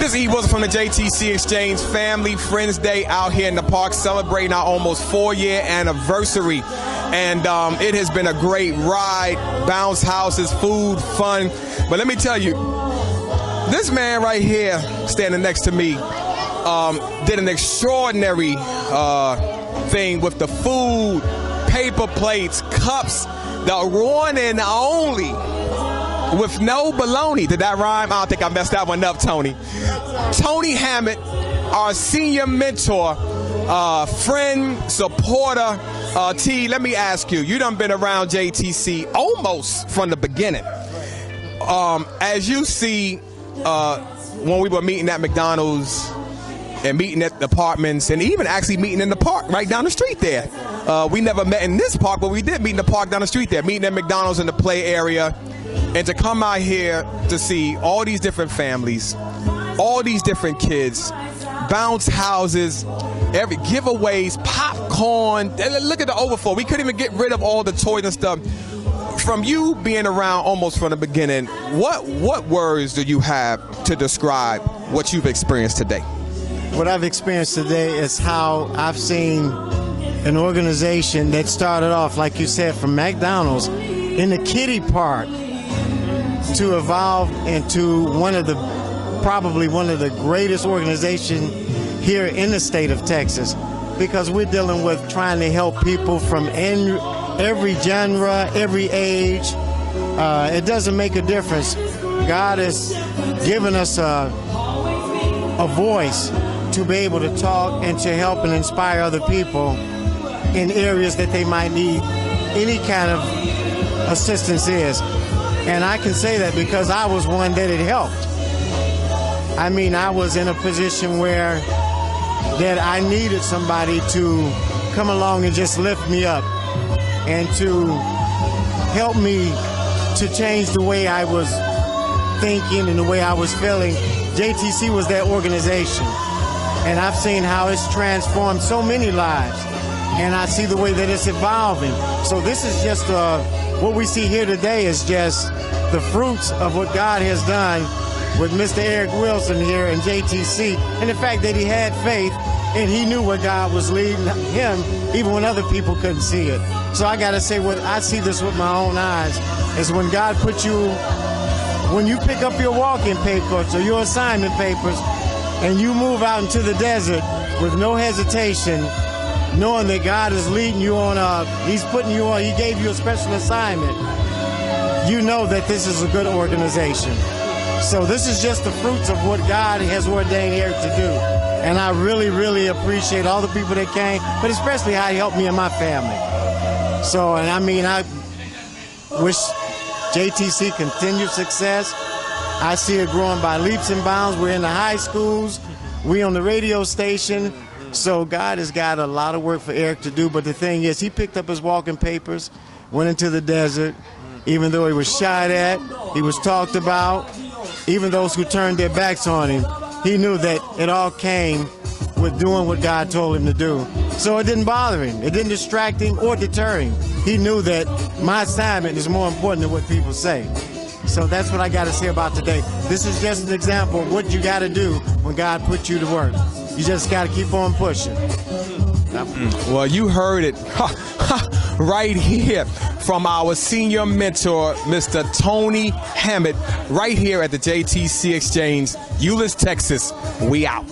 This is E.Wilson from the JTC Exchange Family Friends Day out here in the park celebrating our almost 4-year anniversary. And it has been a great ride, bounce houses, food, fun. But let me tell you, this man right here standing next to me did an extraordinary thing with the food, paper plates, cups, the one and only, with no baloney. Did that rhyme? I don't think I messed that one up, Tony. Tony Hammett, our senior mentor, friend, supporter. T, let me ask you, you done been around JTC almost from the beginning. As you see, when we were meeting at McDonald's and meeting at the apartments and even actually meeting in the park right down the street there. We never met in this park, but we did meet in the park down the street there, meeting at McDonald's in the play area. And to come out here to see all these different families, all these different kids, bounce houses, every giveaways, popcorn. Look at the overflow. We couldn't even get rid of all the toys and stuff. From you being around almost from the beginning, what words do you have to describe what you've experienced today? What I've experienced today is how I've seen an organization that started off, like you said, from McDonald's in the kiddie park to evolve into probably one of the greatest organizations here in the state of Texas, because we're dealing with trying to help people from every genre, every age. It doesn't make a difference. God has given us a voice to be able to talk and to help and inspire other people in areas that they might need any kind of assistance is. And I can say that because I was one that it helped. I mean, I was in a position where that I needed somebody to come along and just lift me up and to help me to change the way I was thinking and the way I was feeling. JTC was that organization. And I've seen how it's transformed so many lives. And I see the way that it's evolving. So this is just what we see here today is just the fruits of what God has done with Mr. E.Wilson here in JTC, and the fact that he had faith and he knew where God was leading him even when other people couldn't see it. So I got to say, what I see this with my own eyes is when God put you, when you pick up your walking papers or your assignment papers and you move out into the desert with no hesitation, knowing that God is leading you on, he's putting you on, he gave you a special assignment, you know that this is a good organization. So this is just the fruits of what God has ordained here to do. And I really, really appreciate all the people that came, but especially how he helped me and my family. So, and I mean, I wish JTC continued success. I see it growing by leaps and bounds. We're in the high schools. We're on the radio station. So God has got a lot of work for Eric to do. But the thing is, he picked up his walking papers, went into the desert. Even though he was shot at, he was talked about, even those who turned their backs on him, he knew that it all came with doing what God told him to do. So it didn't bother him. It didn't distract him or deter him. He knew that my assignment is more important than what people say. So that's what I got to say about today. This is just an example of what you got to do when God puts you to work. You just got to keep on pushing. Well, you heard it right here from our senior mentor, Mr. Tony Hammett, right here at the JTC Exchange, Euless, Texas. We out.